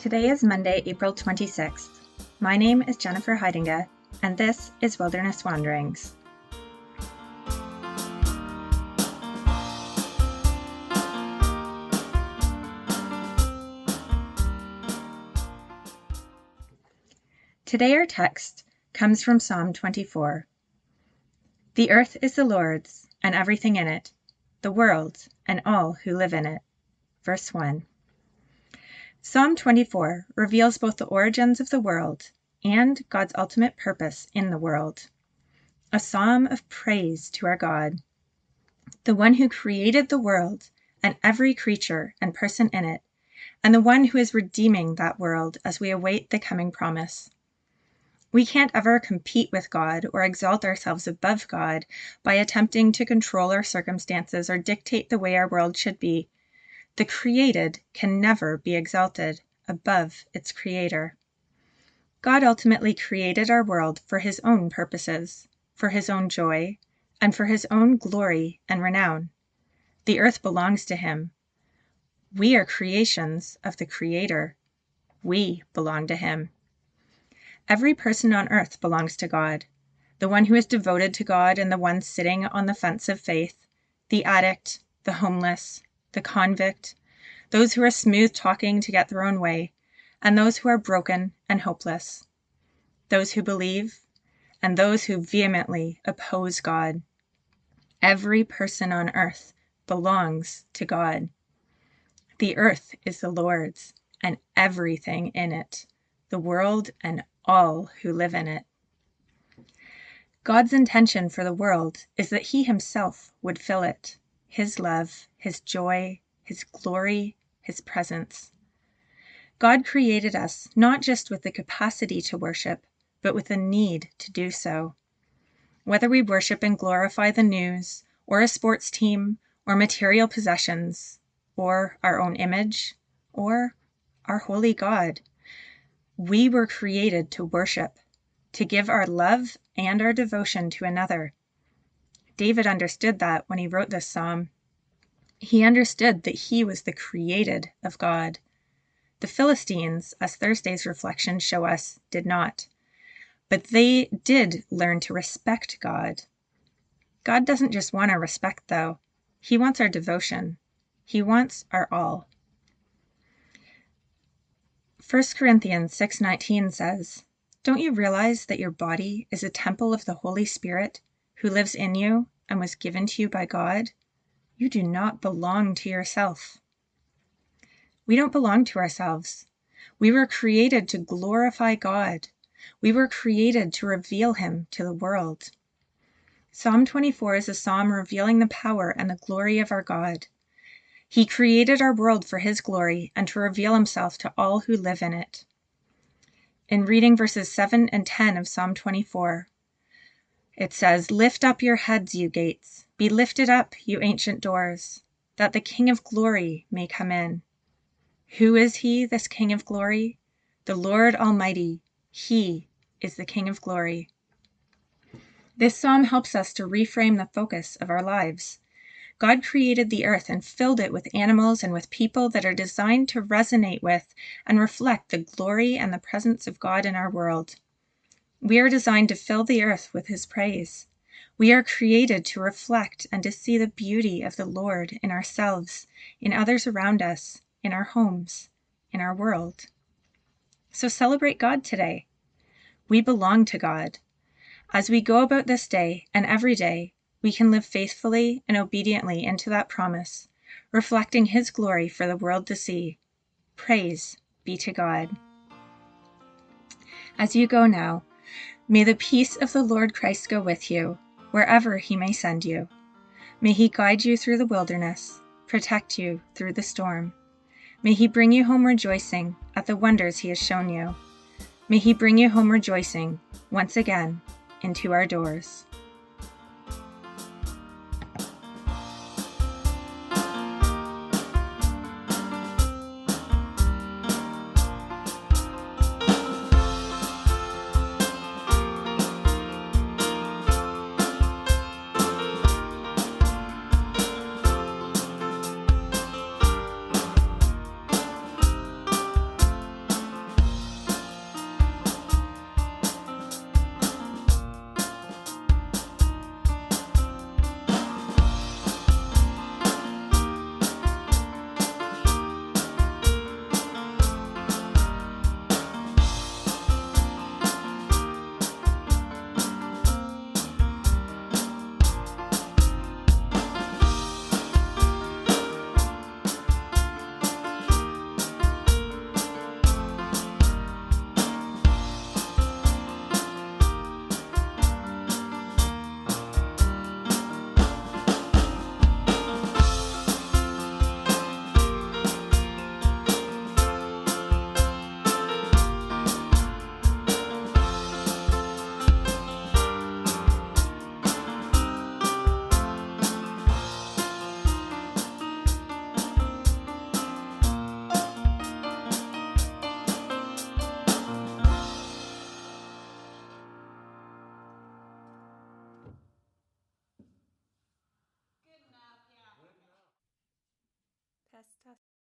Today is Monday, April 26th. My name is Jennifer Heidinga, and this is Wilderness Wanderings. Today our text comes from Psalm 24. The earth is the Lord's, and everything in it, the world, and all who live in it. Verse 1. Psalm 24 reveals both the origins of the world and God's ultimate purpose in the world. A psalm of praise to our God, the one who created the world and every creature and person in it, and the one who is redeeming that world as we await the coming promise. We can't ever compete with God or exalt ourselves above God by attempting to control our circumstances or dictate the way our world should be. The created can never be exalted above its creator. God ultimately created our world for his own purposes, for his own joy, and for his own glory and renown. The earth belongs to him. We are creations of the Creator. We belong to him. Every person on earth belongs to God, the one who is devoted to God and the one sitting on the fence of faith, the addict, the homeless, the convict, those who are smooth-talking to get their own way, and those who are broken and hopeless, those who believe, and those who vehemently oppose God. Every person on earth belongs to God. The earth is the Lord's, and everything in it, the world and all who live in it. God's intention for the world is that he himself would fill it, his love, his joy, his glory, his presence. God created us not just with the capacity to worship, but with the need to do so. Whether we worship and glorify the news, or a sports team, or material possessions, or our own image, or our holy God, we were created to worship, to give our love and our devotion to another. David understood that when he wrote this psalm. He understood that he was the created of God. The Philistines, as Thursday's reflections show us, did not. But they did learn to respect God. God doesn't just want our respect, though. He wants our devotion. He wants our all. 1 Corinthians 6:19 says, "Don't you realize that your body is a temple of the Holy Spirit who lives in you and was given to you by God? You do not belong to yourself." We don't belong to ourselves. We were created to glorify God. We were created to reveal him to the world. Psalm 24 is a psalm revealing the power and the glory of our God. He created our world for his glory and to reveal himself to all who live in it. In reading verses 7 and 10 of Psalm 24, it says, "Lift up your heads, you gates. Be lifted up, you ancient doors, that the King of glory may come in." Who is he, this King of glory? The Lord Almighty. He is the King of glory. This psalm helps us to reframe the focus of our lives. God created the earth and filled it with animals and with people that are designed to resonate with and reflect the glory and the presence of God in our world. We are designed to fill the earth with his praise. We are created to reflect and to see the beauty of the Lord in ourselves, in others around us, in our homes, in our world. So celebrate God today. We belong to God. As we go about this day and every day, we can live faithfully and obediently into that promise, reflecting his glory for the world to see. Praise be to God. As you go now, may the peace of the Lord Christ go with you, wherever he may send you. May he guide you through the wilderness, protect you through the storm. May he bring you home rejoicing at the wonders he has shown you. May he bring you home rejoicing once again into our doors. Test, test.